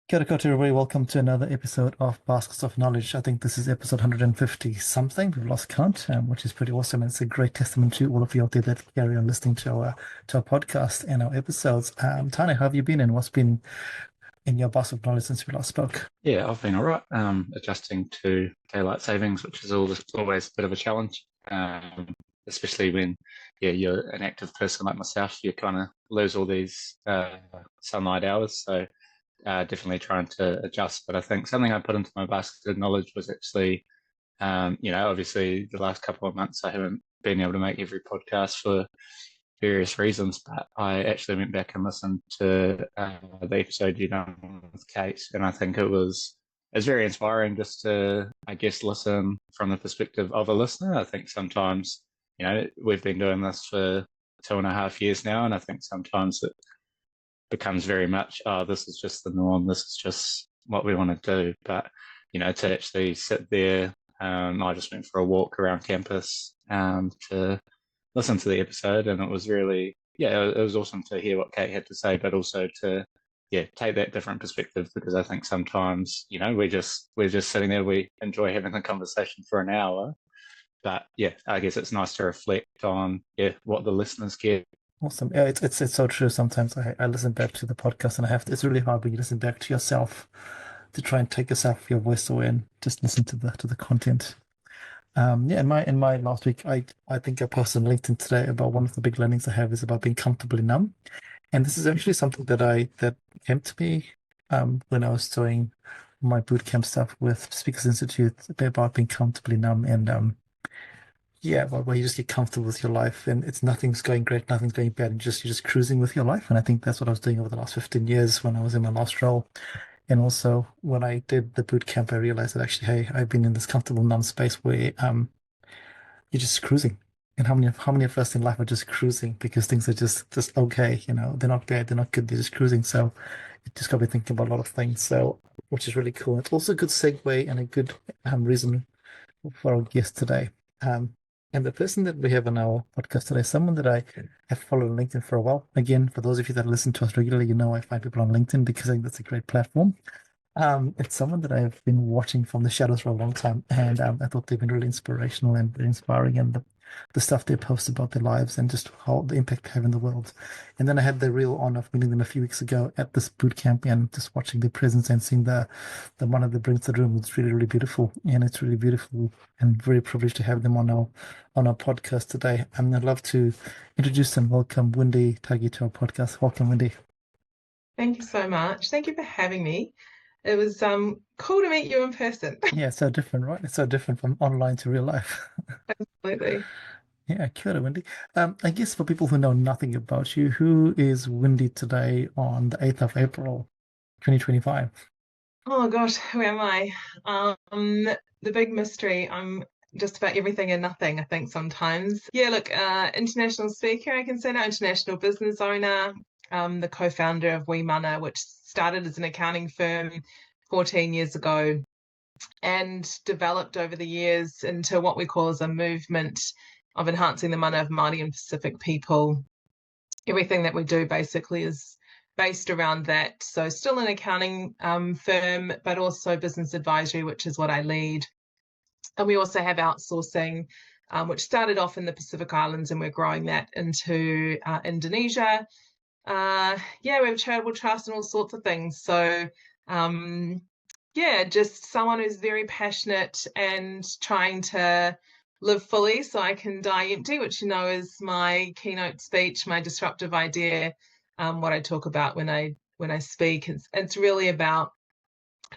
Kia ora koutou, everybody. Welcome to another episode of Baskets of Knowledge. I think this is episode 150 something. We've lost count, which is pretty awesome. And it's a great testament to all of you out there that carry on listening to our podcast and our episodes. Tanya, how have you been and what's been in your basket of knowledge since we last spoke? Yeah, I've been all right. Adjusting to daylight savings, which is always a bit of a challenge, especially when, you're an active person like myself. You kind of lose all these sunlight hours. So definitely trying to adjust. But I think something I put into my basket of knowledge was actually, obviously the last couple of months I haven't been able to make every podcast for various reasons, but I actually went back and listened to the episode you done with Kate, and I think it's very inspiring just to, I guess, listen from the perspective of a listener. I think sometimes, we've been doing this for 2.5 years now, and I think sometimes it becomes very much, oh, this is just the norm, this is just what we want to do. But, to actually sit there, I just went for a walk around campus to listen to the episode, and it was really, it was awesome to hear what Kate had to say, but also to, take that different perspective, because I think sometimes, we're just sitting there, we enjoy having a conversation for an hour, but I guess it's nice to reflect on, what the listeners get. Awesome. Yeah, it's so true. Sometimes I listen back to the podcast and it's really hard when you listen back to yourself to try and take your voice away and just listen to the content. In my last week, I think I posted on LinkedIn today about one of the big learnings I have is about being comfortably numb. And this is actually something that came to me when I was doing my bootcamp stuff with Speakers Institute about being comfortably numb and where you just get comfortable with your life and it's nothing's going great, nothing's going bad, and you're just cruising with your life. And I think that's what I was doing over the last 15 years when I was in my last role. And also when I did the boot camp, I realized that actually, hey, I've been in this comfortable numb space where you're just cruising. And how many of us in life are just cruising because things are just okay, they're not bad, they're not good, they're just cruising. So it just got me thinking about a lot of things. So which is really cool. It's also a good segue and a good reason for our guest today. And the person that we have on our podcast today is someone that I have followed on LinkedIn for a while. Again, for those of you that listen to us regularly, I find people on LinkedIn because I think that's a great platform. It's someone that I've been watching from the shadows for a long time, and I thought they've been really inspirational and very inspiring, and the stuff they post about their lives and just how the impact they have in the world. And then I had the real honor of meeting them a few weeks ago at this boot camp and just watching their presence and seeing the one that brings to the room. It's really, really beautiful. And it's really beautiful and very privileged to have them on our podcast today. And I'd love to introduce and welcome Wyndi Tagi to our podcast. Welcome, Wyndi. Thank you so much. Thank you for having me. It was cool to meet you in person. Yeah, it's so different, right? It's so different from online to real life. Absolutely. Yeah, kia ora, Wyndi. I guess for people who know nothing about you, who is Wyndi today on the 8th of April, 2025? Oh gosh, who am I? The big mystery. I'm just about everything and nothing, I think sometimes. Yeah, look, international speaker, I can say now, international business owner, the co-founder of Wyndi, which started as an accounting firm 14 years ago and developed over the years into what we call as a movement of enhancing the mana of Māori and Pacific people. Everything that we do basically is based around that. So still an accounting firm, but also business advisory, which is what I lead. And we also have outsourcing, which started off in the Pacific Islands, and we're growing that into Indonesia. We have charitable trust and all sorts of things. So just someone who's very passionate and trying to live fully so I can die empty, which is my keynote speech, my disruptive idea, what I talk about when I speak. It's really about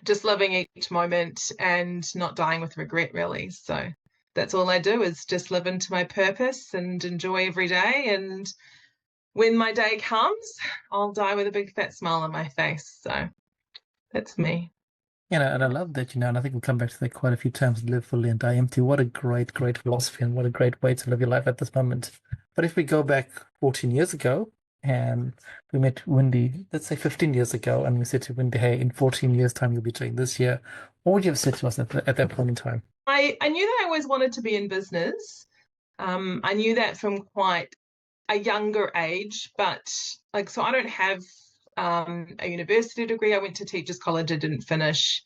just living each moment and not dying with regret, really. So that's all I do, is just live into my purpose and enjoy every day. And when my day comes, I'll die with a big fat smile on my face. So that's me. And I love that, and I think we'll come back to that quite a few times, live fully and die empty. What a great, great philosophy and what a great way to live your life at this moment. But if we go back 14 years ago and we met Wyndi, let's say 15 years ago, and we said to Wyndi, hey, in 14 years' time, you'll be doing this year, what would you have said to us at that point in time? I knew that I always wanted to be in business. I knew that from quite a younger age, but so I don't have a university degree. I went to Teachers College. I didn't finish.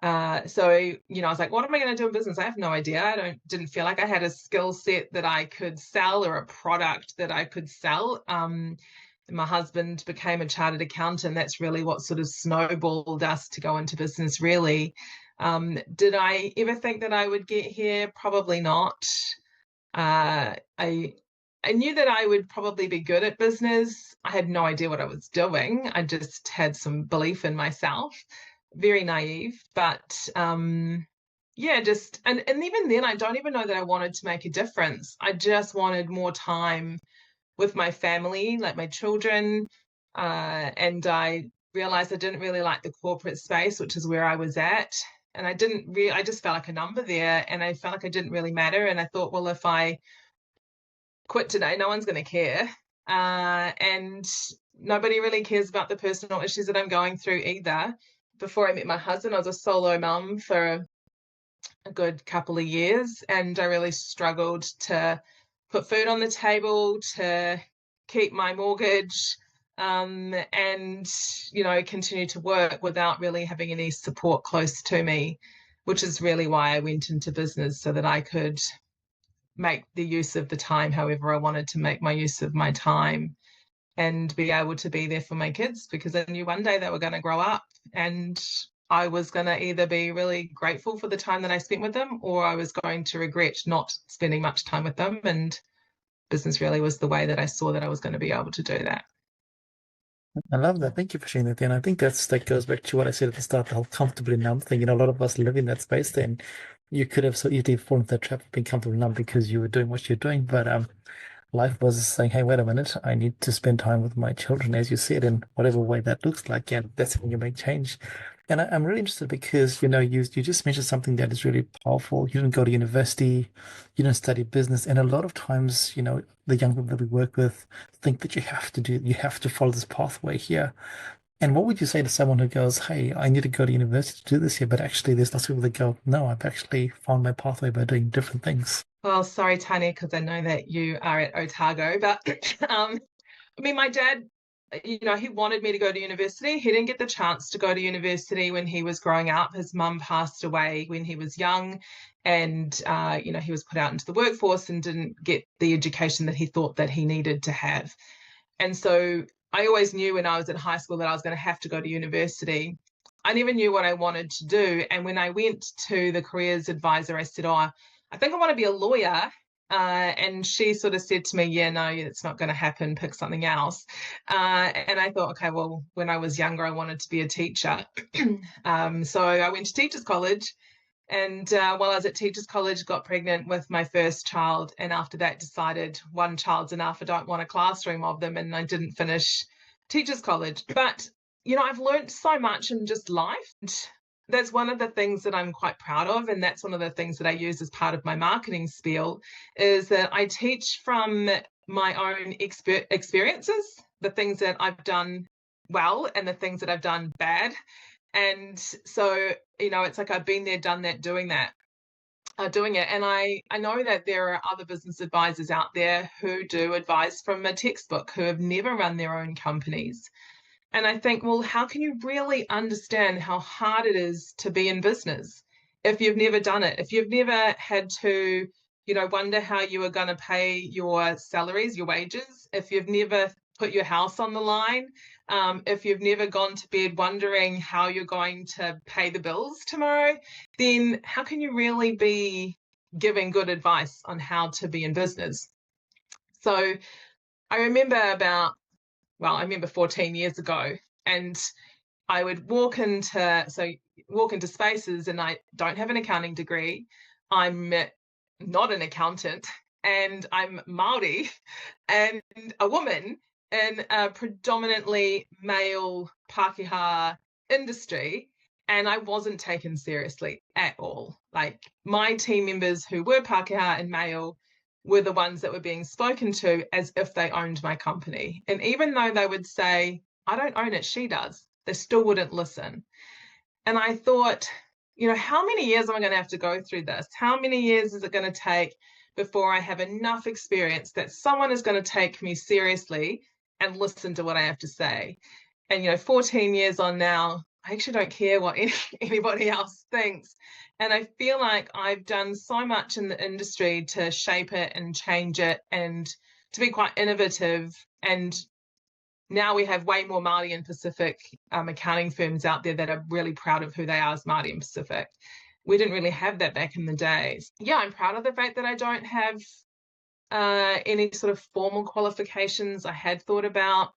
So, I was like, what am I going to do in business? I have no idea. Didn't feel like I had a skill set that I could sell or a product that I could sell. My husband became a chartered accountant. That's really what sort of snowballed us to go into business, really. Did I ever think that I would get here? Probably not. I knew that I would probably be good at business. I had no idea what I was doing. I just had some belief in myself. Very naive, but just and even then I don't even know that I wanted to make a difference. I just wanted more time with my family, like my children, and I realized I didn't really like the corporate space, which is where I was at, and I just felt like a number there, and I felt like I didn't really matter. And I thought, well, if I quit today, no one's going to care, and nobody really cares about the personal issues that I'm going through either. Before I met my husband, I was a solo mum for a good couple of years, and I really struggled to put food on the table, to keep my mortgage, and continue to work without really having any support close to me, which is really why I went into business, so that I could make the use of the time however I wanted to make my use of my time, and be able to be there for my kids, because I knew one day they were going to grow up, and I was going to either be really grateful for the time that I spent with them, or I was going to regret not spending much time with them. And business really was the way that I saw that I was going to be able to do that. I love that. Thank you for sharing that. And I think that goes back to what I said at the start, the whole comfortably numb thing. A lot of us live in that space. Then you could have so easily fallen into that trap of being comfortably numb because you were doing what you're doing. But life was saying, hey, wait a minute, I need to spend time with my children, as you said, in whatever way that looks like. And that's when you make change. And I'm really interested because, you just mentioned something that is really powerful. You didn't go to university, you didn't study business. And a lot of times, the young people that we work with think that you have to follow this pathway here. And what would you say to someone who goes, hey, I need to go to university to do this here, but actually there's lots of people that go, no, I've actually found my pathway by doing different things. Well, sorry, Tanya, because I know that you are at Otago, but my dad, he wanted me to go to university. He didn't get the chance to go to university when he was growing up. His mum passed away when he was young, and he was put out into the workforce and didn't get the education that he thought that he needed to have. And so I always knew when I was at high school that I was going to have to go to university. I never knew what I wanted to do. And when I went to the careers advisor, I said, I think I want to be a lawyer. And she sort of said to me, yeah, no, it's not going to happen. Pick something else. And I thought, okay, well, when I was younger, I wanted to be a teacher. So I went to Teachers College. And while I was at Teachers College, got pregnant with my first child. And after that, decided one child's enough. I don't want a classroom of them. And I didn't finish Teachers College. But, I've learned so much in just life. That's one of the things that I'm quite proud of, and that's one of the things that I use as part of my marketing spiel, is that I teach from my own experiences, the things that I've done well and the things that I've done bad. And so, it's like I've been there, done that, doing it. And I know that there are other business advisors out there who do advise from a textbook, who have never run their own companies. And I think, well, how can you really understand how hard it is to be in business if you've never done it? If you've never had to, wonder how you are going to pay your salaries, your wages, if you've never put your house on the line, if you've never gone to bed wondering how you're going to pay the bills tomorrow, then how can you really be giving good advice on how to be in business? So I remember 14 years ago, and I would walk into spaces, and I don't have an accounting degree. I'm not an accountant, and I'm Māori and a woman in a predominantly male Pākehā industry, and I wasn't taken seriously at all. Like, my team members who were Pākehā and male were the ones that were being spoken to as if they owned my company. And even though they would say, I don't own it, she does, they still wouldn't listen. And I thought, how many years am I going to have to go through this? How many years is it going to take before I have enough experience that someone is going to take me seriously and listen to what I have to say? And 14 years on now, I actually don't care what anybody else thinks. And I feel like I've done so much in the industry to shape it and change it and to be quite innovative. And now we have way more Māori and Pacific accounting firms out there that are really proud of who they are as Māori and Pacific. We didn't really have that back in the days. Yeah, I'm proud of the fact that I don't have any sort of formal qualifications. I had thought about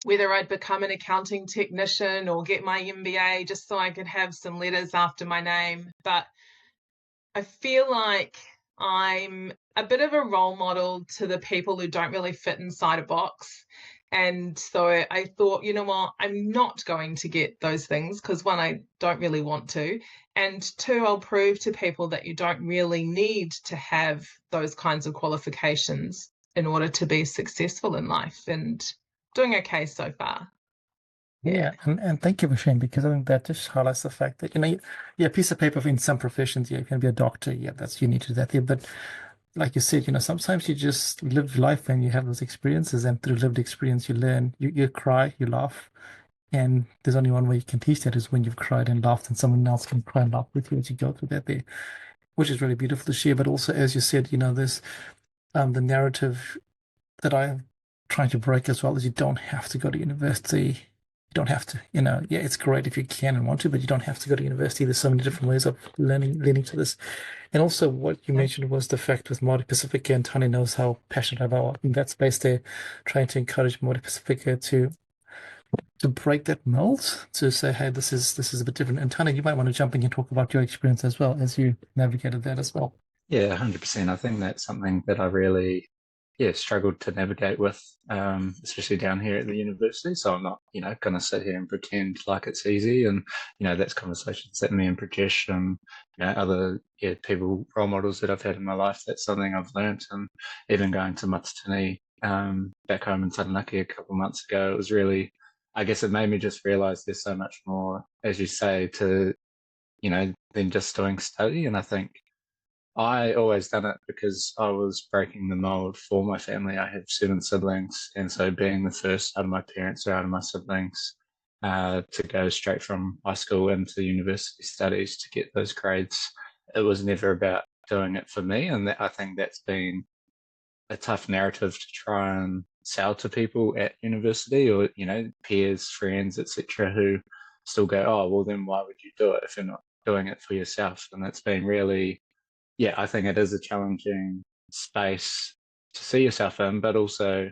whether I'd become an accounting technician or get my MBA just so I could have some letters after my name. But I feel like I'm a bit of a role model to the people who don't really fit inside a box. And so I thought, you know what, I'm not going to get those things because one, I don't really want to. And two, I'll prove to people that you don't really need to have those kinds of qualifications in order to be successful in life. And doing okay so far. Yeah, and thank you for sharing, because I think that just highlights the fact that, a piece of paper in some professions, you can be a doctor, that's you need to do that there. But like you said, sometimes you just live life and you have those experiences, and through lived experience you learn, you cry, you laugh, and there's only one way you can teach that, is when you've cried and laughed and someone else can cry and laugh with you as you go through that there, which is really beautiful to share. But also, as you said, there's the narrative that I'm trying to break as well, is you don't have to go to university. You don't have to, it's great if you can and want to, but you don't have to go to university. There's so many different ways of learning to this. And also what you mentioned was the fact with Māori Pacifica, and Tani knows how passionate I am in that space there, trying to encourage Māori Pacifica to break that mold, to say, hey, this is a bit different. And Tani, you might want to jump in and talk about your experience as well as you navigated that as well. Yeah, 100%. I think that's something that I really struggled to navigate with, especially down here at the university. So I'm not, going to sit here and pretend like it's easy. And, that's conversations that me and Prajesh and, other people, role models that I've had in my life, that's something I've learned. And even going to Matatini back home in Taranaki a couple of months ago, it was really, I guess it made me just realise there's so much more, as you say, to, than just doing study. And I think I always done it because I was breaking the mold for my family. I have 7 siblings, and so being the first out of my parents or out of my siblings to go straight from high school into university studies to get those grades, it was never about doing it for me. And I think that's been a tough narrative to try and sell to people at university, or peers, friends, etc., who still go, oh, well, then why would you do it if you're not doing it for yourself? And it's been really, I think it is a challenging space to see yourself in, but also,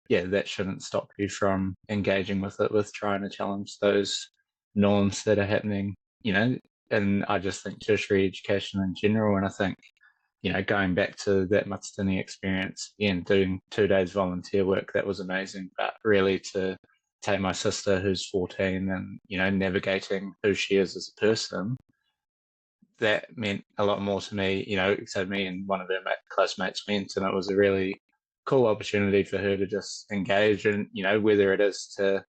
that shouldn't stop you from engaging with it, with trying to challenge those norms that are happening, and I just think tertiary education in general. And I think, going back to that Matatini experience and doing 2 days volunteer work, that was amazing. But really to take my sister who's 14 and, navigating who she is as a person, that meant a lot more to me, so me and one of her close mates went, and it was a really cool opportunity for her to just engage in, whether it is to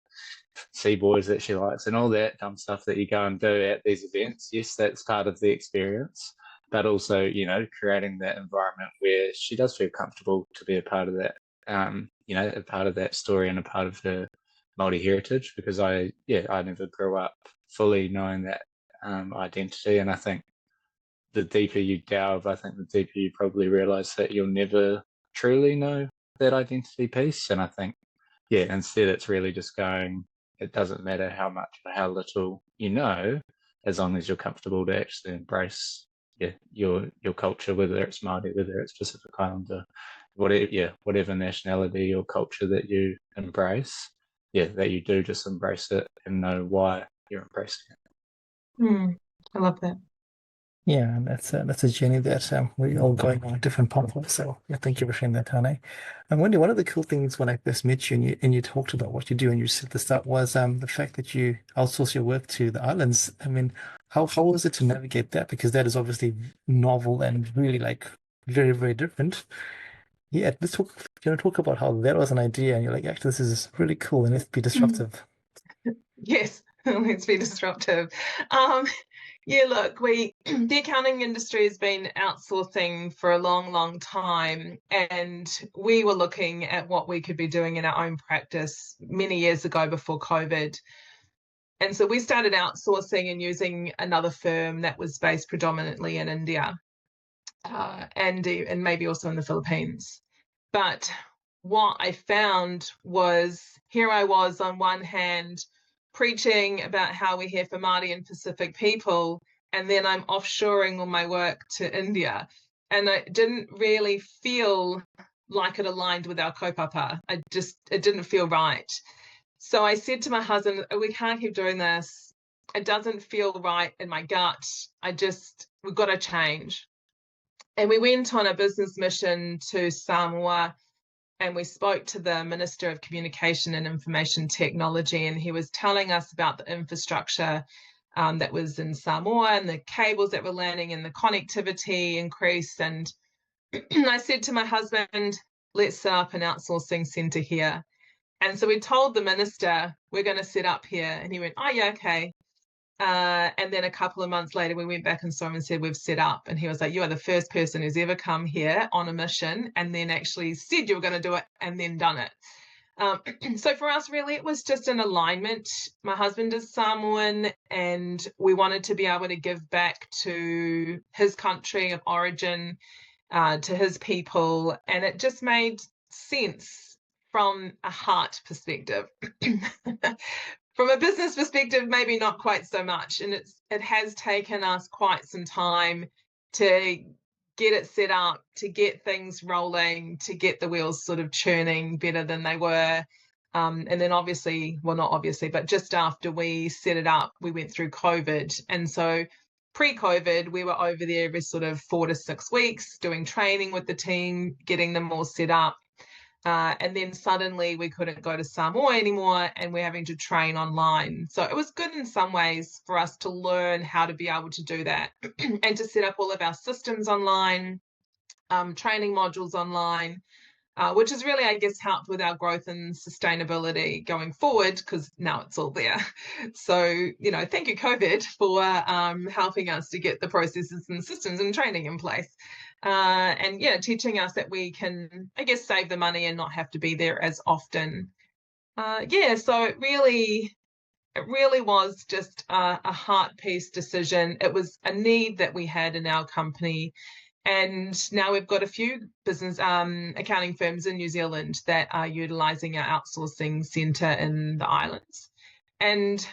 see boys that she likes and all that dumb stuff that you go and do at these events. Yes, that's part of the experience, but also, creating that environment where she does feel comfortable to be a part of that, a part of that story and a part of her Māori heritage, because I never grew up fully knowing that identity. And I think the deeper you delve, I think the deeper you probably realize that you'll never truly know that identity piece. And I think, instead it's really just going, it doesn't matter how much or how little you know, as long as you're comfortable to actually embrace your culture, whether it's Māori, whether it's Pacific Islander, whatever nationality or culture that you embrace, that you do just embrace it and know why you're embracing it. I love that. Yeah, and that's a journey that we're all going on a different pathway. So thank you for sharing that, Tane. And Wendy, one of the cool things when I first met you and you talked about what you do and you said the start was the fact that you outsource your work to the islands. I mean, how was it to navigate that? Because that is obviously novel and really like very, very different. Yeah, let's talk about how that was an idea and you're like, actually, this is really cool and let's be disruptive. Yes, let's be disruptive. Yeah, look, the accounting industry has been outsourcing for a long, long time, and we were looking at what we could be doing in our own practice many years ago before COVID. And so we started outsourcing and using another firm that was based predominantly in India, and maybe also in the Philippines. But what I found was, here I was on one hand preaching about how we're here for Māori and Pacific people, and then I'm offshoring all my work to India. And I didn't really feel like it aligned with our kaupapa. It didn't feel right. So I said to my husband, we can't keep doing this. It doesn't feel right in my gut. We've got to change. And we went on a business mission to Samoa, and we spoke to the Minister of Communication and Information Technology, and he was telling us about the infrastructure that was in Samoa and the cables that were landing and the connectivity increase. And I said to my husband, let's set up an outsourcing centre here. And so we told the minister, we're going to set up here. And he went, oh, yeah, okay. And then a couple of months later, we went back and saw him and said, we've set up. And he was like, you are the first person who's ever come here on a mission and then actually said you were going to do it and then done it. So for us, really, it was just an alignment. My husband is Samoan, and we wanted to be able to give back to his country of origin, to his people. And it just made sense from a heart perspective. From a business perspective, maybe not quite so much. And it has taken us quite some time to get it set up, to get things rolling, to get the wheels sort of churning better than they were. And then obviously, well, not obviously, but just after we set it up, we went through COVID. And so pre-COVID, we were over there every sort of 4 to 6 weeks doing training with the team, getting them all set up. And then suddenly we couldn't go to Samoa anymore, and we're having to train online. So it was good in some ways for us to learn how to be able to do that and to set up all of our systems online, training modules online, which has really, I guess, helped with our growth and sustainability going forward, because now it's all there. So, thank you, COVID, for helping us to get the processes and systems and training in place. And teaching us that we can, I guess, save the money and not have to be there as often. So it really was just a heart piece decision. It was a need that we had in our company. And now we've got a few business accounting firms in New Zealand that are utilising our outsourcing centre in the islands. And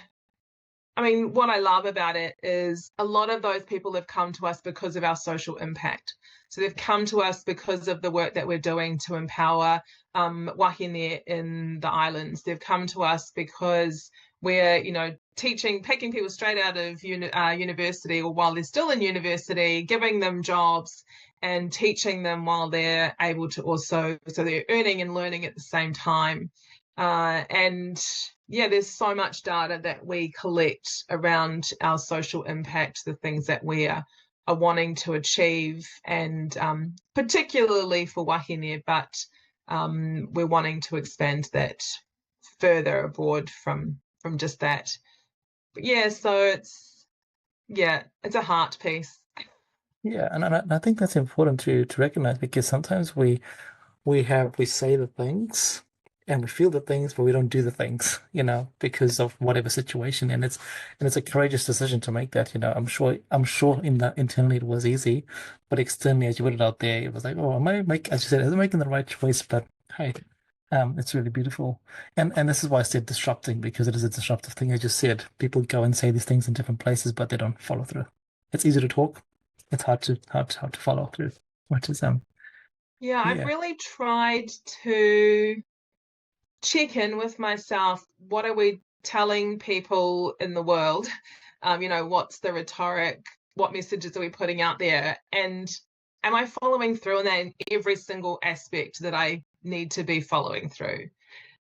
I mean, what I love about it is a lot of those people have come to us because of our social impact. So they've come to us because of the work that we're doing to empower wāhine in the islands. They've come to us because we're, picking people straight out of university, or while they're still in university, giving them jobs and teaching them while they're able to also, so they're earning and learning at the same time. There's so much data that we collect around our social impact, the things that we are wanting to achieve, and particularly for wāhine, but we're wanting to expand that further abroad from just that. But so it's a heart piece. Yeah, and I think that's important to recognize, because sometimes we say the things and we feel the things, but we don't do the things, because of whatever situation. And it's a courageous decision to make that, I'm sure internally it was easy, but externally, as you put it out there, it was like, oh, as you said, am I making the right choice? But hey, it's really beautiful. And this is why I said disrupting, because it is a disruptive thing. I just said people go and say these things in different places, but they don't follow through. It's easy to talk. It's hard to follow through, which is I've really tried to check in with myself. What are we telling people in the world? What's the rhetoric? What messages are we putting out there? And am I following through on that in every single aspect that I need to be following through?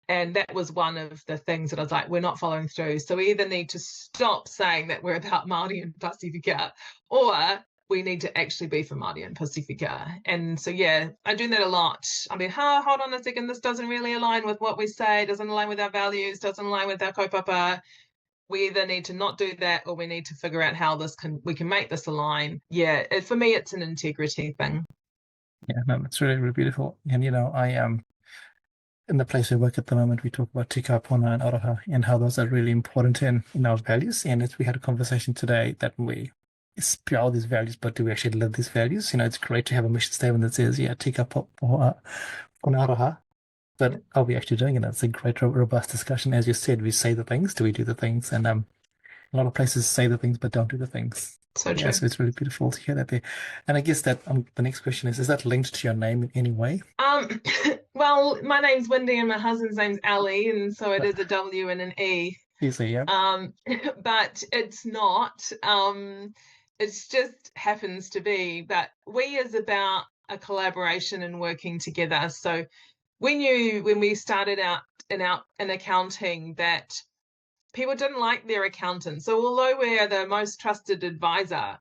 And that was one of the things that I was like, we're not following through. So we either need to stop saying that we're about Māori and Pacifica, or we need to actually be for Māori and Pacifica. And so, I do that a lot. I mean, hold on a second, this doesn't really align with what we say, doesn't align with our values, doesn't align with our kaupapa. we either need to not do that, or we need to figure out how we can make this align. Yeah, for me, it's an integrity thing. Yeah, no, it's really, really beautiful. And, I am in the place we work at the moment, we talk about tika, pona, and aroha, and how those are really important in our values. And we had a conversation today that we spell these values, but do we actually live these values? It's great to have a mission statement that says, yeah, tika, pona, aroha, but are we actually doing it? That's a great, robust discussion. As you said, we say the things, do we do the things? And a lot of places say the things, but don't do the things. So true. Yeah, so it's really beautiful to hear that there. And I guess that the next question is that linked to your name in any way? Well, my name's Wyndi and my husband's name's Ali, and so it is a W and an E. Easy, yeah. But it's not. It just happens to be. But we is about a collaboration and working together. So when we started out in accounting, that people didn't like their accountant. So although we're the most trusted advisor,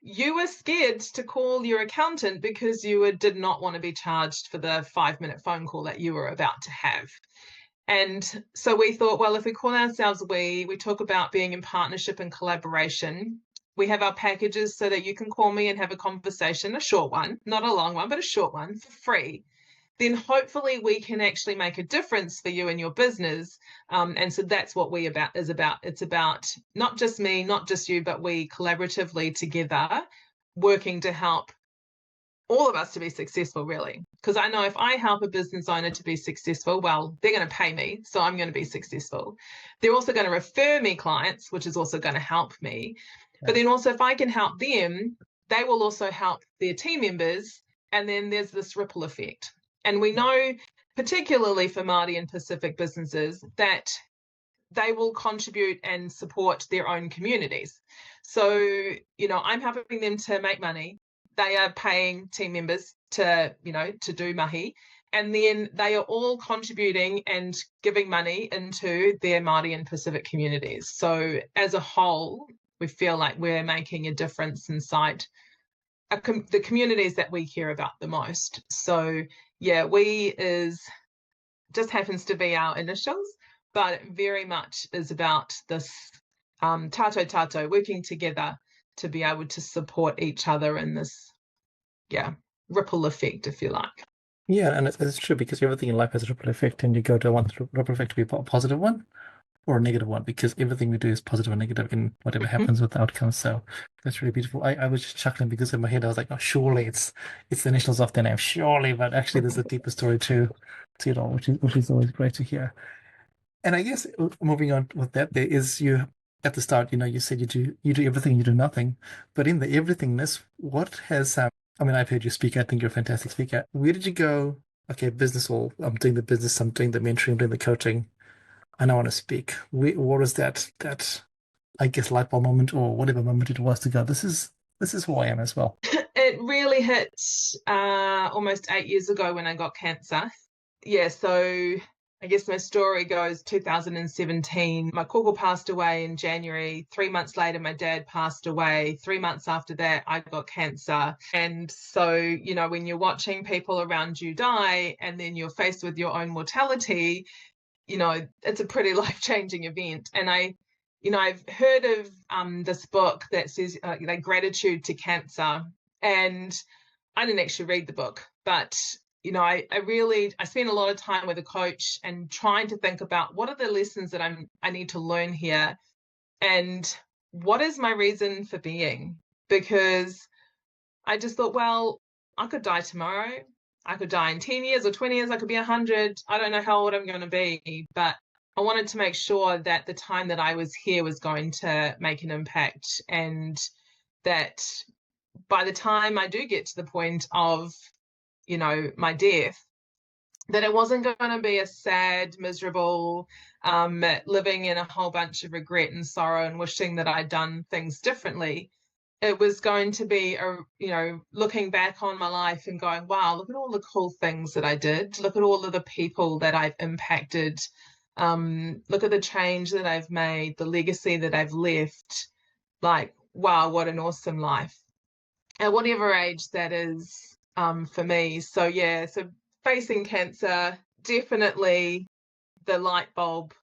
you were scared to call your accountant because you did not want to be charged for the 5-minute phone call that you were about to have. And so we thought, well, if we call ourselves we talk about being in partnership and collaboration. We have our packages so that you can call me and have a conversation, a short one, not a long one, but a short one for free. Then hopefully we can actually make a difference for you and your business. And so that's what is about. It's about not just me, not just you, but we collaboratively together working to help all of us to be successful, really. Because I know if I help a business owner to be successful, well, they're going to pay me, so I'm going to be successful. They're also going to refer me clients, which is also going to help me. But then also if I can help them, they will also help their team members. And then there's this ripple effect. And we know, particularly for Māori and Pacific businesses, that they will contribute and support their own communities. So, I'm helping them to make money. They are paying team members to do mahi. And then they are all contributing and giving money into their Māori and Pacific communities. So as a whole, we feel like we're making a difference inside the communities that we care about the most. So yeah, just happens to be our initials, but it very much is about this tato working together to be able to support each other in this ripple effect, if you like. Yeah, and it's true because everything in life has a ripple effect, and you go to want the ripple effect to be a positive one or a negative one, because everything we do is positive or negative in whatever happens with the outcome. So that's really beautiful. I was just chuckling because in my head I was like, oh, surely it's the initials of their name, surely, but actually there's a deeper story to it all, which is always great to hear. And I guess moving on with that, there is you at the start, you said you do everything, you do nothing, but in the everythingness, what has I've heard you speak. I think you're a fantastic speaker. Where did you go? Okay, business, or I'm doing the business, I'm doing the mentoring, I'm doing the coaching, and I want to speak. What was that I guess light bulb moment or whatever moment it was to go, this is who I am as well? It really hit almost 8 years ago when I got cancer. Yeah, so I guess my story goes 2017. My koko passed away in January. 3 months later, my dad passed away. 3 months after that, I got cancer. And so, when you're watching people around you die and then you're faced with your own mortality, it's a pretty life-changing event. And I've heard of this book that says gratitude to cancer. And I didn't actually read the book, but I spent a lot of time with a coach and trying to think about what are the lessons that I need to learn here, and what is my reason for being? Because I just thought, well, I could die tomorrow. I could die in 10 years or 20 years. I could be 100. I don't know how old I'm going to be, but I wanted to make sure that the time that I was here was going to make an impact, and that by the time I do get to the point of my death, that it wasn't going to be a sad, miserable, living in a whole bunch of regret and sorrow and wishing that I'd done things differently. It was going to be looking back on my life and going, wow, look at all the cool things that I did. Look at all of the people that I've impacted. Look at the change that I've made, the legacy that I've left. Like, wow, what an awesome life. At whatever age that is, for me. So facing cancer, definitely the light bulb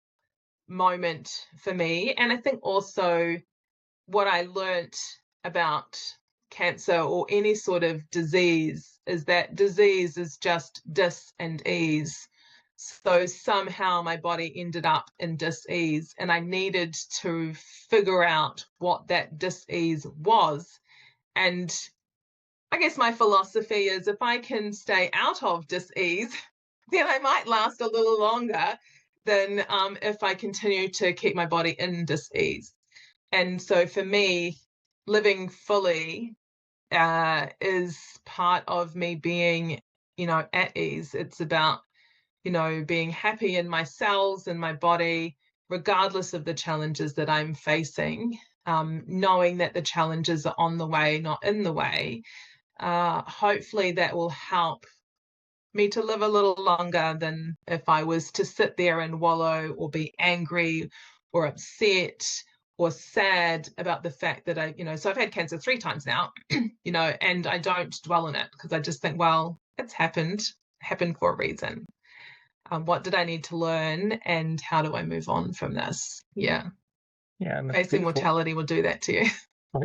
moment for me. And I think also what I learnt about cancer or any sort of disease is that disease is just dis and ease. So somehow my body ended up in dis-ease, and I needed to figure out what that dis-ease was. And I guess my philosophy is if I can stay out of dis-ease, then I might last a little longer than if I continue to keep my body in dis-ease. And so for me, living fully is part of me being, at ease. It's about, being happy in my cells and my body, regardless of the challenges that I'm facing, knowing that the challenges are on the way, not in the way. Hopefully that will help me to live a little longer than if I was to sit there and wallow or be angry or upset or sad about the fact that so I've had cancer 3 times now, and I don't dwell on it because I just think, well, it's happened for a reason. What did I need to learn, and how do I move on from this? Yeah. And Facing mortality will do that to you.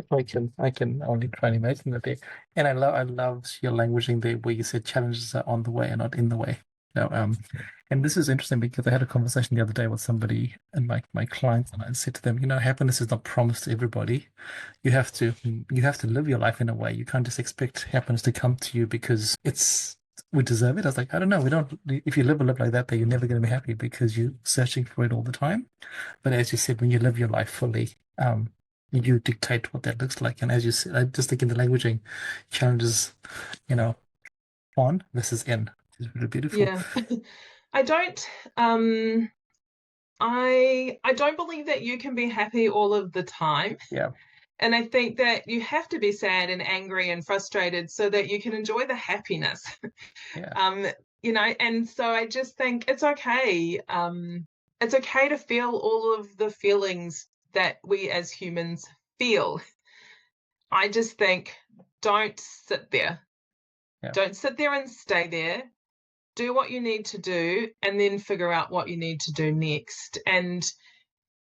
I can only try and imagine that there. And I love your languaging there where you said challenges are on the way and not in the way. And this is interesting because I had a conversation the other day with somebody and my clients, and I said to them, happiness is not promised to everybody. You have to live your life in a way. You can't just expect happiness to come to you because we deserve it. I was like, I don't know. We don't. If you live a life like that, then you're never going to be happy because you're searching for it all the time. But as you said, when you live your life fully, you dictate what that looks like. And as you said, I just think in the languaging challenges, on versus in is really beautiful. Yeah. I don't believe that you can be happy all of the time. Yeah. And I think that you have to be sad and angry and frustrated so that you can enjoy the happiness. Yeah. And so I just think it's okay. It's okay to feel all of the feelings that we as humans feel. I just think don't sit there. Yeah. Don't sit there and stay there. Do what you need to do and then figure out what you need to do next. And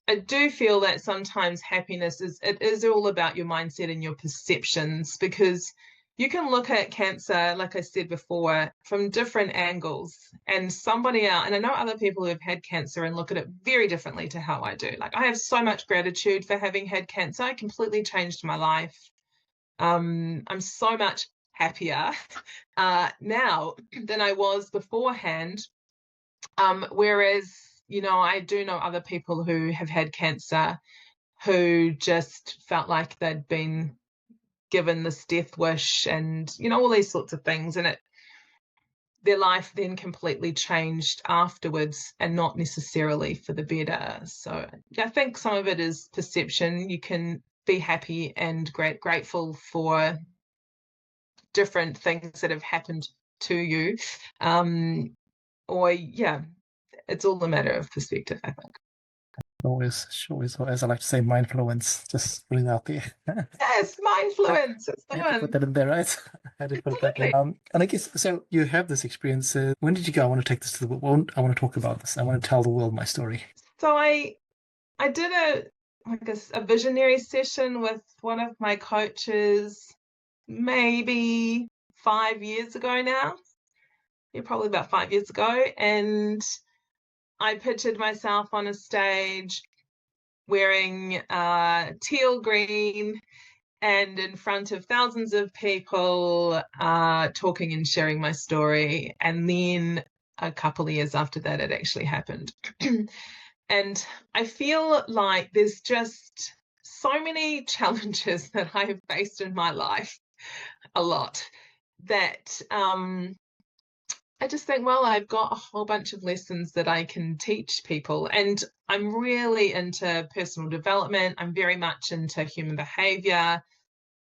I do feel that sometimes happiness is all about your mindset and your perceptions, because you can look at cancer, like I said before, from different angles, and somebody else, and I know other people who have had cancer and look at it very differently to how I do. Like, I have so much gratitude for having had cancer. It completely changed my life. I'm so much happier now than I was beforehand. Whereas, I do know other people who have had cancer who just felt like they'd been given this death wish and, all these sorts of things. And their life then completely changed afterwards and not necessarily for the better. So I think some of it is perception. You can be happy and grateful for different things that have happened to you. It's all a matter of perspective, I think. Always, as I like to say, mindfluence, just put it out there. Yes, mindfluence. It's the I had to put that in there, right? I had to put that in. And I guess, so you have this experience. When did you go? I want to take this to the world. I want to talk about this. I want to tell the world my story. So I did a visionary session with one of my coaches maybe 5 years ago now. Yeah, probably about 5 years ago. And I pictured myself on a stage wearing teal green and in front of thousands of people talking and sharing my story. And then a couple of years after that, it actually happened. And I feel like there's just so many challenges that I have faced in my life, a lot, that I just think, well, I've got a whole bunch of lessons that I can teach people. And I'm really into personal development. I'm very much into human behavior.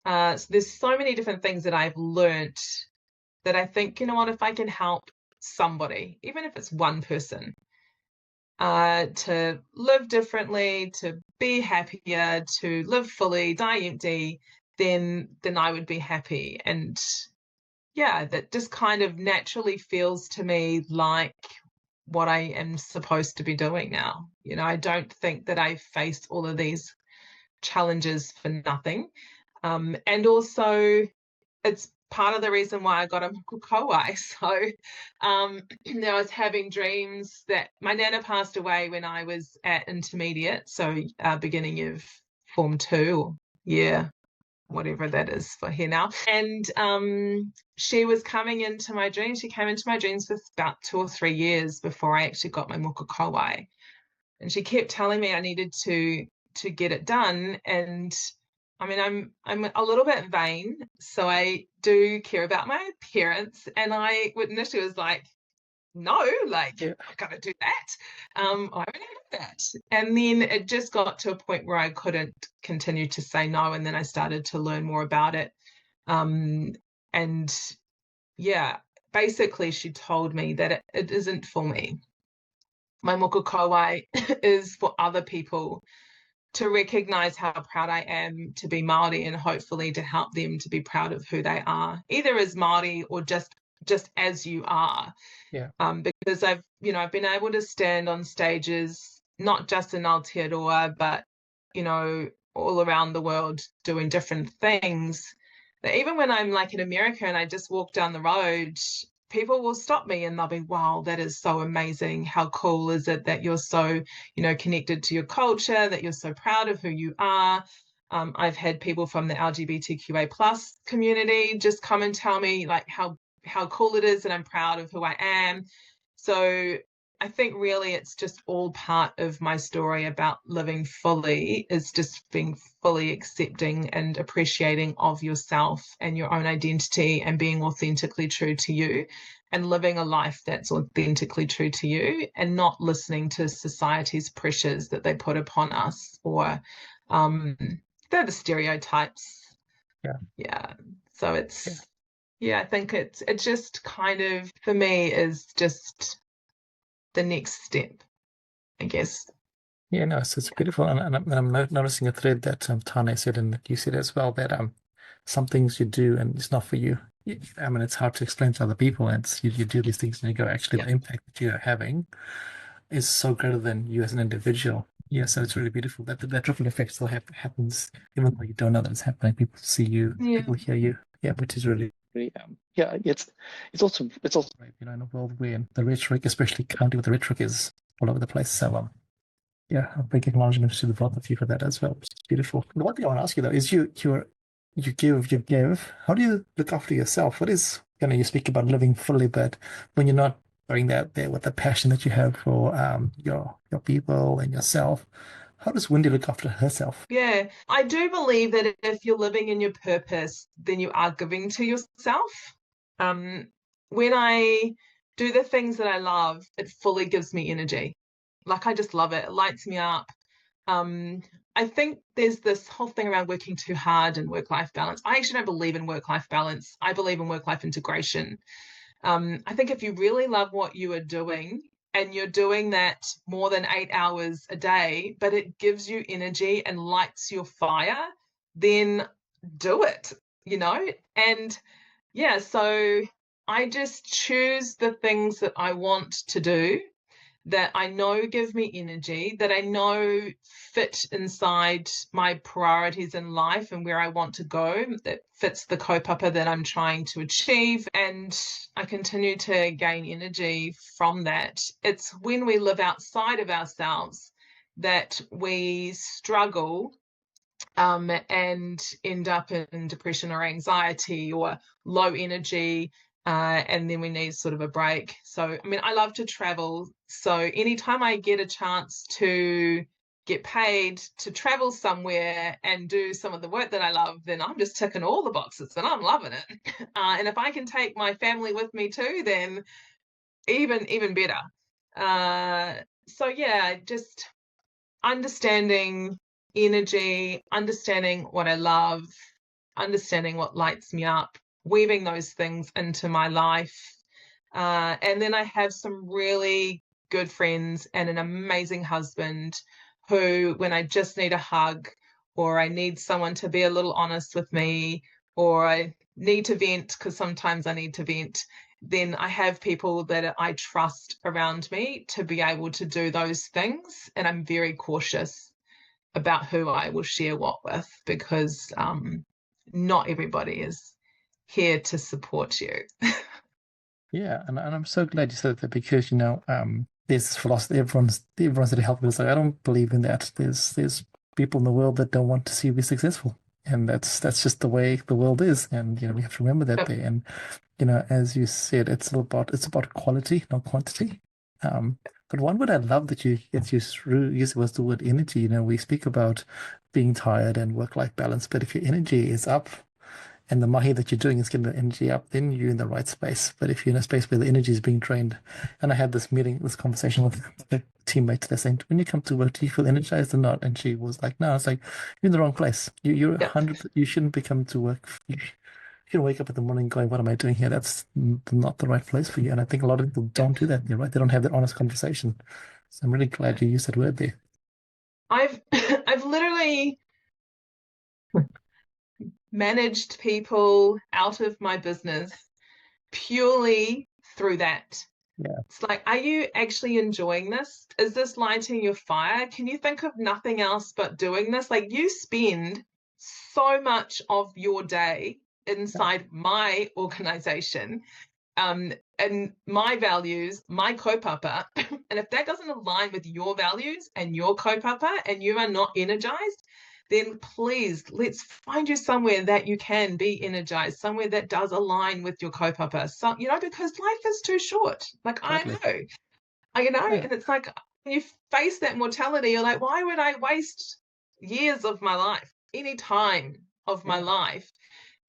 So there's so many different things that I've learnt that I think, if I can help somebody, even if it's one person, to live differently, to be happier, to live fully, die empty, then I would be happy. And yeah, that just kind of naturally feels to me like what I am supposed to be doing now. You know, I don't think that I faced all of these challenges for nothing. And also, it's part of the reason why I got a mokokowai. So I was having dreams that my nana passed away when I was at intermediate, so beginning of Form 2, yeah, whatever that is for here now. And she was coming into my dreams. She came into my dreams for about 2 or 3 years before I actually got my mokokowai. And she kept telling me I needed to get it done. And I mean, I'm a little bit vain, so I do care about my appearance. And I initially was like, no, like, Yeah. I gotta do that. I haven't do that. And then it just got to a point where I couldn't continue to say no. And then I started to learn more about it. And yeah, basically she told me that it isn't for me. My mokokowai is for other people to recognize how proud I am to be Māori, and hopefully to help them to be proud of who they are, either as Māori or just as you are. Yeah. Because I've been able to stand on stages, not just in Aotearoa, but, you know, all around the world doing different things. That even when I'm like in America and I just walk down the road, people will stop me and they'll be, wow, that is so amazing. How cool is it that you're so, you know, connected to your culture, that you're so proud of who you are. I've had people from the LGBTQA plus community just come and tell me like how cool it is and I'm proud of who I am. So I think really it's just all part of my story about living fully, is just being fully accepting and appreciating of yourself and your own identity and being authentically true to you and living a life that's authentically true to you and not listening to society's pressures that they put upon us, or they're the stereotypes. Yeah. So it's, I think it just kind of, for me, is just the next step, I guess. Yeah, no, it's beautiful. And I'm noticing a thread that Tane said and that you said as well, that some things you do and it's not for you. I mean, it's hard to explain to other people, and you do these things and you go, actually, the impact that you're having is so greater than you as an individual. Yeah, so it's really beautiful that that ripple effect still happens, even though you don't know that it's happening. People see you, people hear you. Yeah, which is really, yeah, it's also right, you know, in a world where the rhetoric, especially currently with the rhetoric, is all over the place. So yeah, a big acknowledgement to the both of you for that as well. It's beautiful. The one thing I want to ask you though is you give. How do you look after yourself? What is, you know, you speak about living fully, but when you're not doing that there with the passion that you have for your people and yourself, how does Wyndi look after herself? Yeah, I do believe that if you're living in your purpose, then you are giving to yourself. When I do the things that I love, it fully gives me energy. Like, I just love it. It lights me up. I think there's this whole thing around working too hard and work-life balance. I actually don't believe in work-life balance. I believe in work-life integration. I think if you really love what you are doing and you're doing that more than 8 hours a day, but it gives you energy and lights your fire, then do it, you know? And yeah, so I just choose the things that I want to do, that I know give me energy, that I know fit inside my priorities in life and where I want to go, that fits the kaupapa that I'm trying to achieve. And I continue to gain energy from that. It's when we live outside of ourselves that we struggle and end up in depression or anxiety or low energy. And then we need sort of a break. So, I mean, I love to travel. So anytime I get a chance to get paid to travel somewhere and do some of the work that I love, then I'm just ticking all the boxes and I'm loving it. And if I can take my family with me too, then even better. So yeah, just understanding energy, understanding what I love, understanding what lights me up, weaving those things into my life. And then I have some really good friends and an amazing husband who, when I just need a hug, or I need someone to be a little honest with me, or I need to vent, because sometimes I need to vent, then I have people that I trust around me to be able to do those things. And I'm very cautious about who I will share what with, because not everybody is here to support you. Yeah, and I'm so glad you said that, because there's this philosophy everyone's that help is like, I don't believe in that. There's people in the world that don't want to see you be successful, and that's just the way the world is, and we have to remember that there. And as you said, it's about quality, not quantity. But one word I love that you use was the word energy. We speak about being tired and work-life balance, but if your energy is up and the mahi that you're doing is getting the energy up, then you're in the right space. But if you're in a space where the energy is being drained, and I had this conversation with a teammate today saying, when you come to work, do you feel energized or not? And she was like, no. It's like, you're in the wrong place. You're 100. You shouldn't be coming to work. You can wake up in the morning going, what am I doing here? That's not the right place for you. And I think a lot of people don't do that. You're right. They don't have that honest conversation. So I'm really glad you used that word there. I've literally managed people out of my business purely through that. Yeah. It's like, are you actually enjoying this? Is this lighting your fire? Can you think of nothing else but doing this? Like, you spend so much of your day inside my organization, and my values, my kaupapa, and if that doesn't align with your values and your kaupapa and you are not energized, then please, let's find you somewhere that you can be energized, somewhere that does align with your kaupapa. So, because life is too short. Like, totally. I know, and it's like, when you face that mortality, you're like, why would I waste years of my life, any time of my life,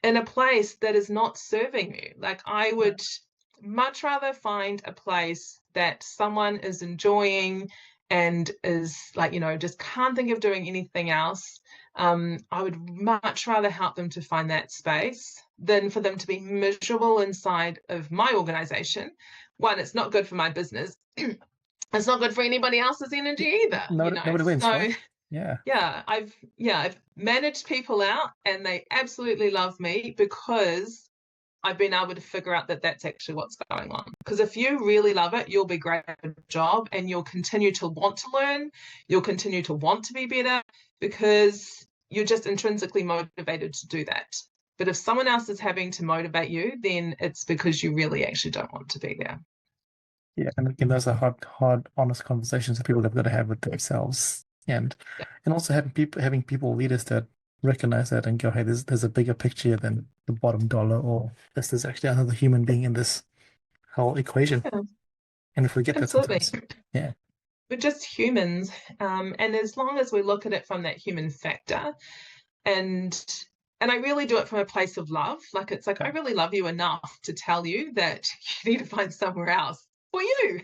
in a place that is not serving you? Like, I would much rather find a place that someone is enjoying and is like, just can't think of doing anything else. I would much rather help them to find that space than for them to be miserable inside of my organization. One, it's not good for my business. It's not good for anybody else's energy either. Nobody wins, so, right? Yeah. I've managed people out, and they absolutely love me because I've been able to figure out that that's actually what's going on. Because if you really love it, you'll be great at a job, and you'll continue to want to learn. You'll continue to want to be better because you're just intrinsically motivated to do that. But if someone else is having to motivate you, then it's because you really actually don't want to be there. Yeah, and again, those are hard, honest conversations that people have got to have with themselves, and also having people leaders that recognize that and go, hey, there's a bigger picture than the bottom dollar, or there's actually another human being in this whole equation. And if we get that sometimes, we're just humans, and as long as we look at it from that human factor, and I really do it from a place of love. Like, it's like, I really love you enough to tell you that you need to find somewhere else for you,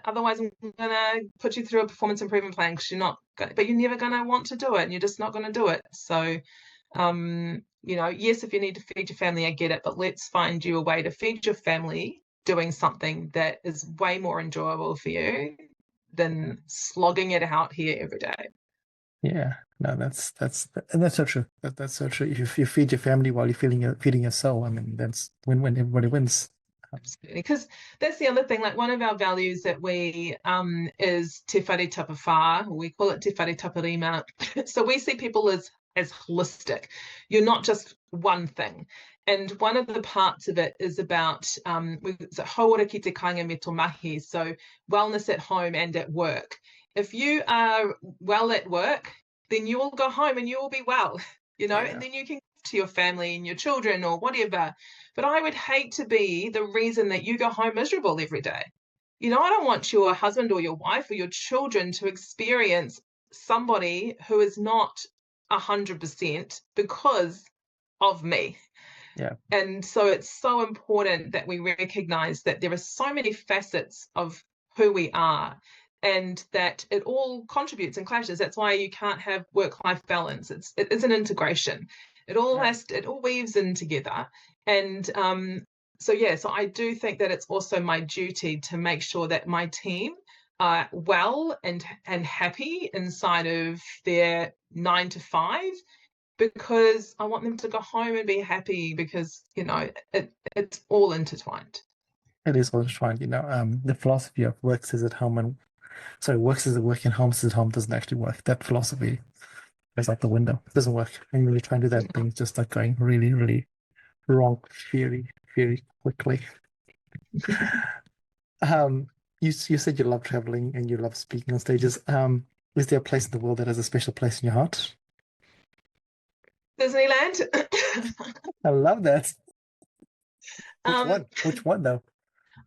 otherwise I'm gonna put you through a performance improvement plan because you're never gonna want to do it, and you're just not gonna do it. So yes, if you need to feed your family, I get it, but let's find you a way to feed your family doing something that is way more enjoyable for you than slogging it out here every day. Yeah, no, that's so true. That's so true. If you feed your family while you're feeding your soul, I mean, that's win-win. Everybody wins. Absolutely, because that's the other thing. Like, one of our values that we is te whare tapawha, or we call it te whare taparima. So we see people as holistic. You're not just one thing. And one of the parts of it is about hauora ki te kāinga me tō mahi, so wellness at home and at work. If you are well at work, then you will go home and you will be well, and then you can to your family and your children or whatever. But I would hate to be the reason that you go home miserable every day. I don't want your husband or your wife or your children to experience somebody who is not 100% because of me. Yeah. And so it's so important that we recognize that there are so many facets of who we are, and that it all contributes and clashes. That's why you can't have work-life balance. It is an integration. It all weaves in together. And so I do think that it's also my duty to make sure that my team are well and happy inside of their 9 to 5, because I want them to go home and be happy, because, it's all intertwined. It is all intertwined, the philosophy of works is at home and works is at work and home is at home doesn't actually work. That philosophy goes out the window. It doesn't work. And really trying to do that, things just start going really, really wrong very, very quickly. You said you love traveling and you love speaking on stages. Is there a place in the world that has a special place in your heart? Disneyland. I love that. Which one though?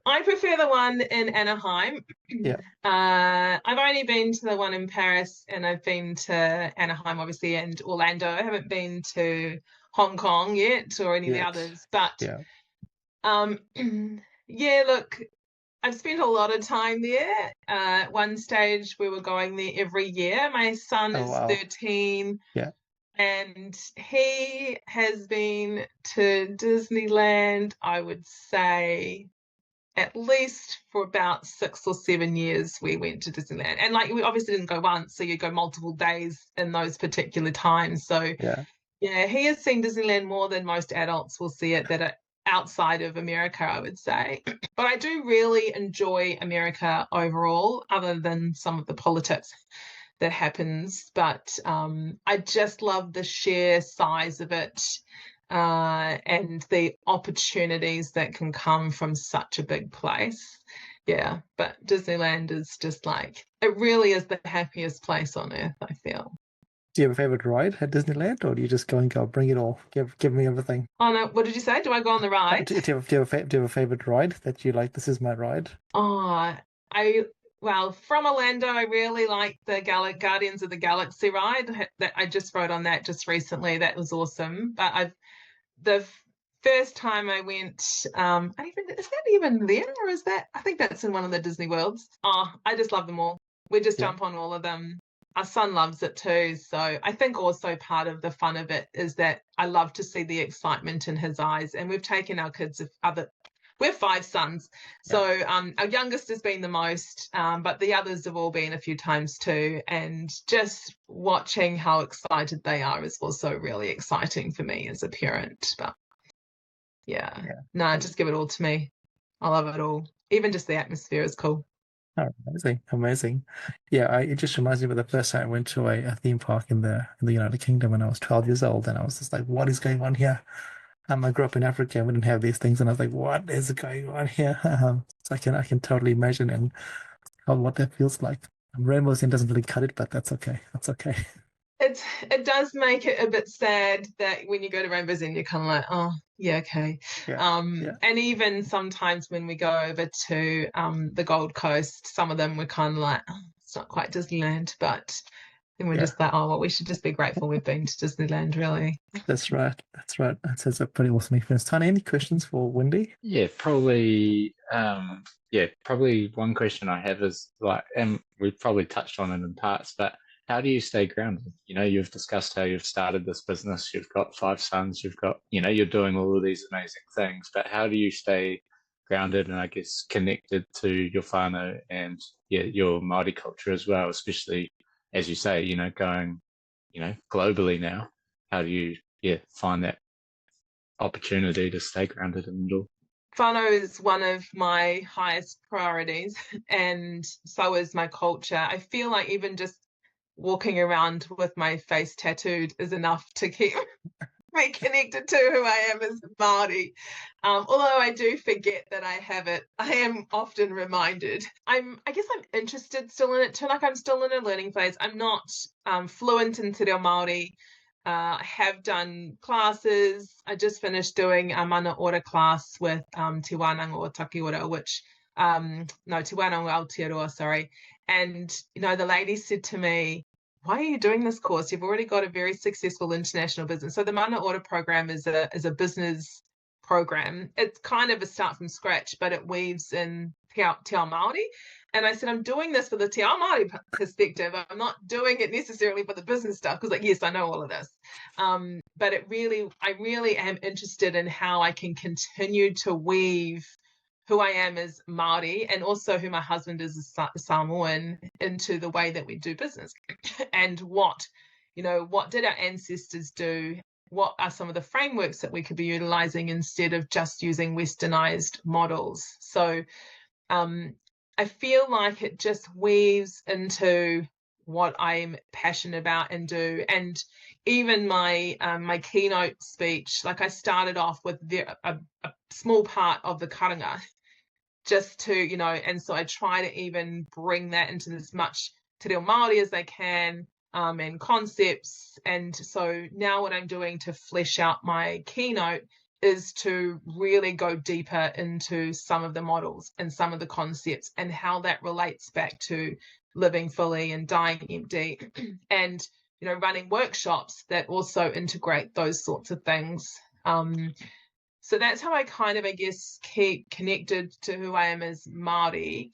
I prefer the one in Anaheim. Yeah. I've only been to the one in Paris, and I've been to Anaheim, obviously, and Orlando. I haven't been to Hong Kong yet, or any of the others. But yeah, look, I've spent a lot of time there. At one stage, we were going there every year. My son is 13. Yeah. And he has been to Disneyland, I would say, at least for about 6 or 7 years we went to Disneyland. And we obviously didn't go once, so you go multiple days in those particular times. So yeah, he has seen Disneyland more than most adults will see it that are outside of America, I would say. But I do really enjoy America overall, other than some of the politics that happens. But I just love the sheer size of it, and the opportunities that can come from such a big place. Yeah, but Disneyland is just it really is the happiest place on earth, I feel. Do you have a favorite ride at Disneyland, or do you just go and go, bring it all, give me everything? Oh no, what did you say? Do I go on the ride? Do you have a favorite ride that you like? This is my ride. Well, from Orlando, I really like the Guardians of the Galaxy ride. That I just rode on that just recently. That was awesome. But the first time I went, is that even there, or is that? I think that's in one of the Disney Worlds. Oh, I just love them all. We just jump on all of them. Our son loves it too. So I think also part of the fun of it is that I love to see the excitement in his eyes. And we've taken our kids we have 5 sons. So our youngest has been the most, but the others have all been a few times too. And just watching how excited they are is also really exciting for me as a parent. But just give it all to me. I love it all. Even just the atmosphere is cool. Oh, amazing. Yeah, it just reminds me of the first time I went to a theme park in the United Kingdom when I was 12 years old, and I was just like, what is going on here? I grew up in Africa and we didn't have these things, and I was like, what is going on here? So I can totally imagine and what that feels like. Rainbow Inn doesn't really cut it, but that's okay. That's okay. It does make it a bit sad that when you go to Rainbow Inn, you're kind of like, oh, yeah, okay. And even sometimes when we go over to the Gold Coast, some of them we're kind of like, oh, it's not quite Disneyland, but then we're just like, oh, well, we should just be grateful we've been to Disneyland, really. That's right. That sounds a pretty awesome experience. Tanya, any questions for Wyndi? Yeah, probably. Probably one question I have is and we've probably touched on it in parts, but how do you stay grounded? You've discussed how you've started this business, you've got 5 sons, you've got, you're doing all of these amazing things, but how do you stay grounded and I guess connected to your whānau and your Māori culture as well, especially as you say, going, globally now? How do you find that opportunity to stay grounded in it all? Whānau is one of my highest priorities, and so is my culture. I feel like even just walking around with my face tattooed is enough to keep me connected to who I am as a Māori. Although I do forget that I have it, I am often reminded. I guess I'm interested still in it too. I'm still in a learning phase. I'm not fluent in Te Reo Māori. I have done classes. I just finished doing a mana ora class with Te Wānanga o Takiora, Te Wānanga o Aotearoa, sorry. And, the lady said to me, why are you doing this course? You've already got a very successful international business. So the mana ora program is a business program. It's kind of a start from scratch, but it weaves in te ao Māori. And I said, I'm doing this for the te ao Māori perspective. I'm not doing it necessarily for the business stuff, because yes, I know all of this. But I really am interested in how I can continue to weave who I am as Māori and also who my husband is a Samoan into the way that we do business, and what what did our ancestors do? What are some of the frameworks that we could be utilizing instead of just using westernized models? So I feel like it just weaves into what I'm passionate about and do. And even my my keynote speech, like I started off with a small part of the karanga, just to, and so I try to even bring that into as much te reo Māori as they can, and concepts. And so now what I'm doing to flesh out my keynote is to really go deeper into some of the models and some of the concepts and how that relates back to living fully and dying empty and running workshops that also integrate those sorts of things. So that's how I kind of, I guess, keep connected to who I am as Māori.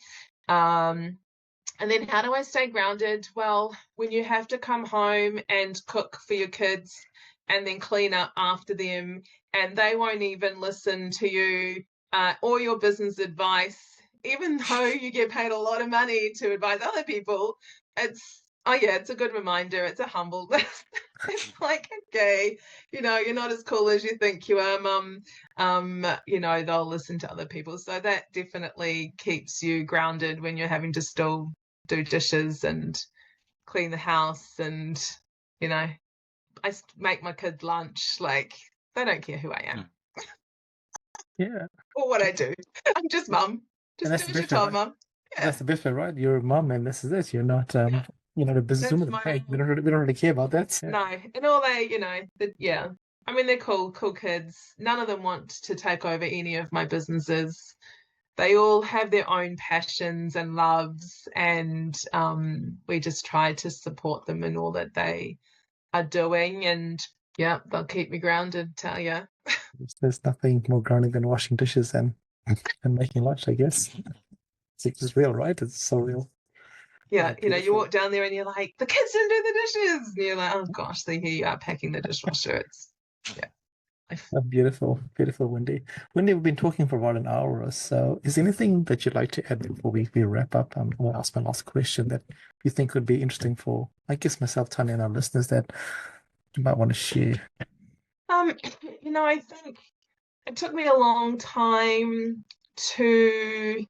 And then how do I stay grounded? Well, when you have to come home and cook for your kids and then clean up after them, and they won't even listen to you or your business advice, even though you get paid a lot of money to advise other people, it's a good reminder. It's a humble. It's like, okay, you're not as cool as you think you are, Mum. They'll listen to other people. So that definitely keeps you grounded when you're having to still do dishes and clean the house. And, I make my kids lunch. Like, they don't care who I am. Yeah. Or what I do. I'm just Mum. Just do what you're told, Mum. Yeah. That's the best bit, right? You're a mum, and this is it. You're not, a business woman. Hey, we don't really care about that. No, and all they, I mean, they're cool kids. None of them want to take over any of my businesses. They all have their own passions and loves, and we just try to support them in all that they are doing. And yeah, they'll keep me grounded, tell you. There's nothing more grounding than washing dishes and making lunch, I guess. It's just real, right? It's so real. Yeah, you walk down there and you're like, the kids didn't do the dishes. And you're like, oh gosh, here you are packing the dishwasher. Beautiful, beautiful, Wyndi. Wyndi, we've been talking for about an hour or so. Is there anything that you'd like to add before we wrap up? I'll ask my last question that you think would be interesting for, I guess, myself, Tanya, and our listeners that you might want to share. I think it took me a long time to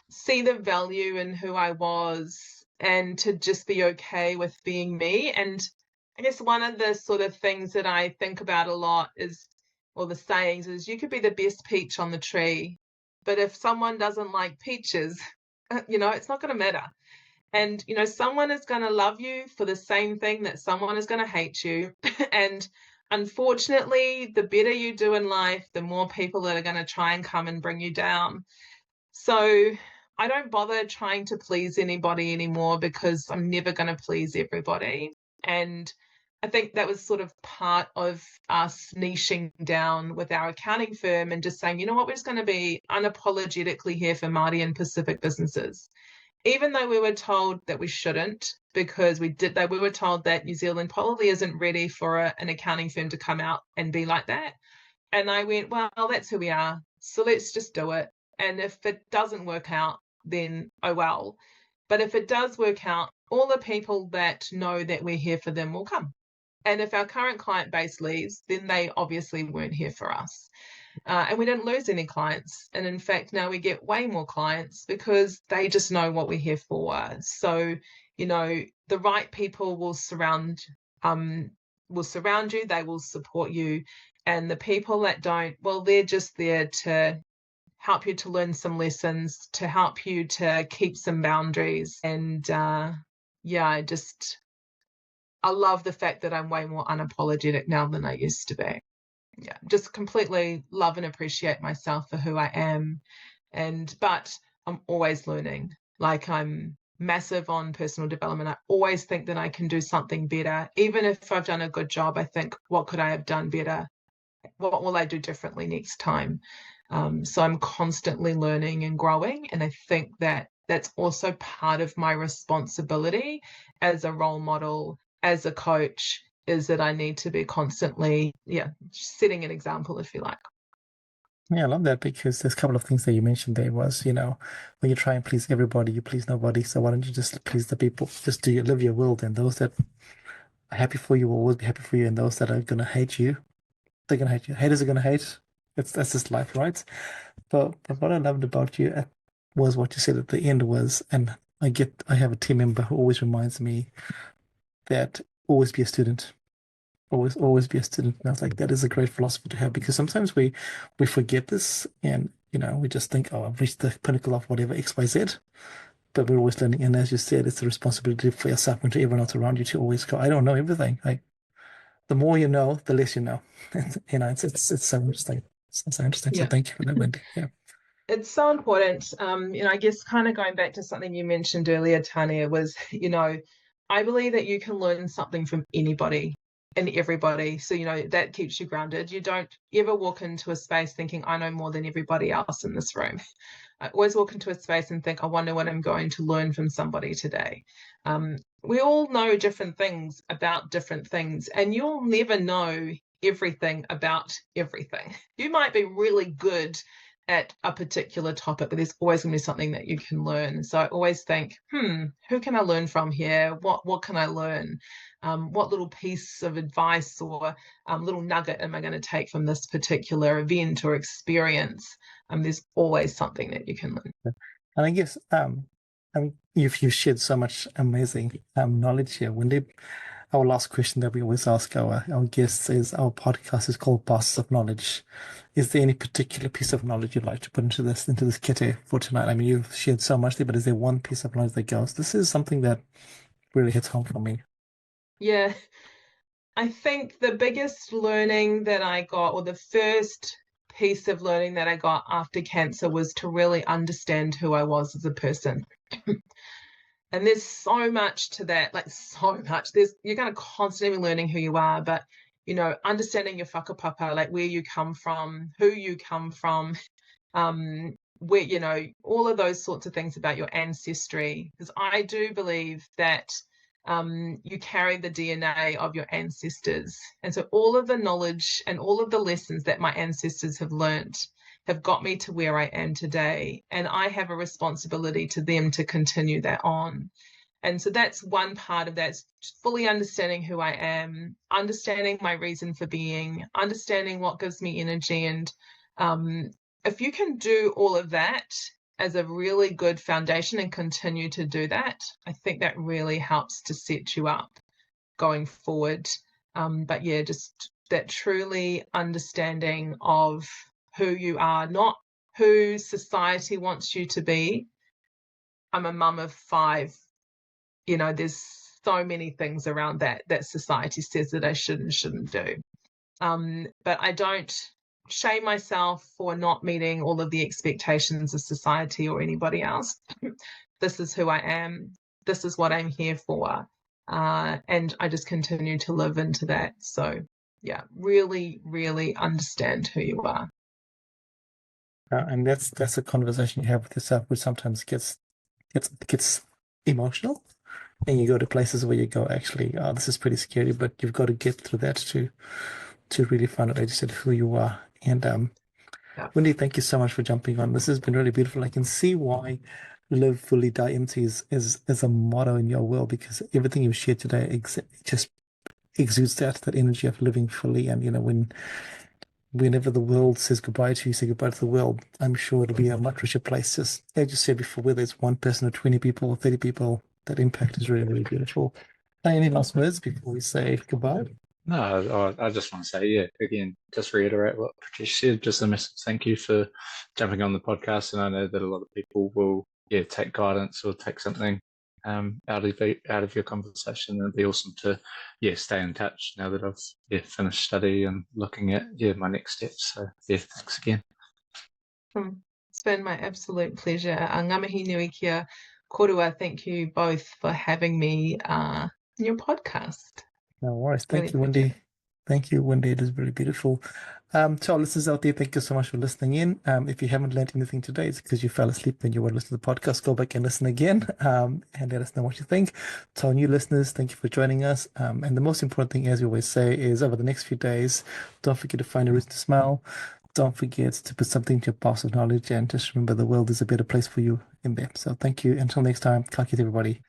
see the value in who I was and to just be okay with being me. And I guess one of the sort of things that I think about a lot is, or the sayings is, you could be the best peach on the tree, but if someone doesn't like peaches, it's not going to matter. And, someone is going to love you for the same thing that someone is going to hate you. And unfortunately, the better you do in life, the more people that are going to try and come and bring you down. So I don't bother trying to please anybody anymore because I'm never going to please everybody. And I think that was sort of part of us niching down with our accounting firm and just saying, you know what, we're just going to be unapologetically here for Māori and Pacific businesses. Even though we were told that we shouldn't, because we were told that New Zealand probably isn't ready for an accounting firm to come out and be like that. And I went, well, that's who we are. So let's just do it. And if it doesn't work out, then oh well. But if it does work out, all the people that know that we're here for them will come. And if our current client base leaves, then they obviously weren't here for us. And we didn't lose any clients. And in fact, now we get way more clients because they just know what we're here for. So, the right people will surround you, they will support you. And the people that don't, well, they're just there to help you to learn some lessons, to help you to keep some boundaries. And I love the fact that I'm way more unapologetic now than I used to be. Yeah, just completely love and appreciate myself for who I am. But I'm always learning. Like, I'm massive on personal development. I always think that I can do something better. Even if I've done a good job, I think, what could I have done better? What will I do differently next time? So I'm constantly learning and growing. And I think that that's also part of my responsibility as a role model, as a coach, is that I need to be constantly, setting an example, if you like. Yeah, I love that because there's a couple of things that you mentioned there was, when you try and please everybody, you please nobody. So why don't you just please the people? Just live your will, and those that are happy for you will always be happy for you, and those that are gonna hate you, they're gonna hate you. Haters are gonna hate. That's just life, right? But what I loved about you was what you said at the end was, and I have a team member who always reminds me that always be a student. Always be a student. And I was like, that is a great philosophy to have, because sometimes we forget this, and we just think, oh, I've reached the pinnacle of whatever XYZ, but we're always learning. And as you said, it's a responsibility for yourself and to everyone else around you to always go, I don't know everything. Like, the more you know, the less you know. It's so interesting. It's so interesting. So Yeah. thank you for that, Wyndi. Yeah. It's so important. I guess kind of going back to something you mentioned earlier, Tanya, was, I believe that you can learn something from anybody and everybody. So, that keeps you grounded. You don't ever walk into a space thinking, I know more than everybody else in this room. I always walk into a space and think, I wonder what I'm going to learn from somebody today. We all know different things about different things, and you'll never know everything about everything. You might be really good at a particular topic, but there's always going to be something that you can learn. So I always think, who can I learn from here? What can I learn? What little piece of advice or little nugget am I going to take from this particular event or experience? There's always something that you can learn. And I guess you've shared so much amazing knowledge here, Wyndi. Our last question that we always ask our guests is, our podcast is called Bosses of Knowledge. Is there any particular piece of knowledge you'd like to put into this kete for tonight? I mean, you've shared so much there, but is there one piece of knowledge that goes, this is something that really hits home for me? Yeah, I think the biggest learning that I got, or the first piece of learning that I got after cancer, was to really understand who I was as a person. And there's so much to that, like so much. You're going to constantly be learning who you are, but understanding your whakapapa, like where you come from, who you come from, where all of those sorts of things about your ancestry. Because I do believe that you carry the DNA of your ancestors, and so all of the knowledge and all of the lessons that my ancestors have learnt have got me to where I am today, and I have a responsibility to them to continue that on. And so that's one part of that, fully understanding who I am, understanding my reason for being, understanding what gives me energy. And if you can do all of that as a really good foundation and continue to do that, I think that really helps to set you up going forward. But yeah, just that truly understanding of who you are, not who society wants you to be. I'm a mum of 5. There's so many things around that society says that I shouldn't do. But I don't shame myself for not meeting all of the expectations of society or anybody else. This is who I am. This is what I'm here for. And I just continue to live into that. So yeah, really, really understand who you are. And that's a conversation you have with yourself, which sometimes gets emotional, and you go to places where you go, actually, this is pretty scary, but you've got to get through that to really find out, like you said, who you are. And Wyndi, thank you so much for jumping on. This has been really beautiful. I can see why live fully, die empty is a motto in your world, because everything you've shared today just exudes that energy of living fully. And whenever the world says goodbye to you, say goodbye to the world. I'm sure it'll be a much richer place. Just as you said before, whether it's one person or 20 people or 30 people, that impact is really, really beautiful. Any last words before we say goodbye? No, I just want to say, yeah, again, just reiterate what Patricia said, just a massive thank you for jumping on the podcast. And I know that a lot of people will, take guidance or take something out of your conversation. It'd be awesome to, stay in touch now that I've finished study and looking at, my next steps. So, thanks again. It's been my absolute pleasure. Ngamahi nui kia korua. Thank you both for having me in your podcast. No worries. Thank you, Wyndi. Thank you, Wyndi. It is very beautiful. To our listeners out there, thank you so much for listening in. If you haven't learned anything today, it's because you fell asleep when you were listening to the podcast. Go back and listen again, and let us know what you think. To our new listeners, thank you for joining us. And the most important thing, as we always say, is over the next few days, don't forget to find a reason to smile. Don't forget to put something into your box of knowledge, and just remember the world is a better place for you in there. So thank you. Until next time, ka kite everybody.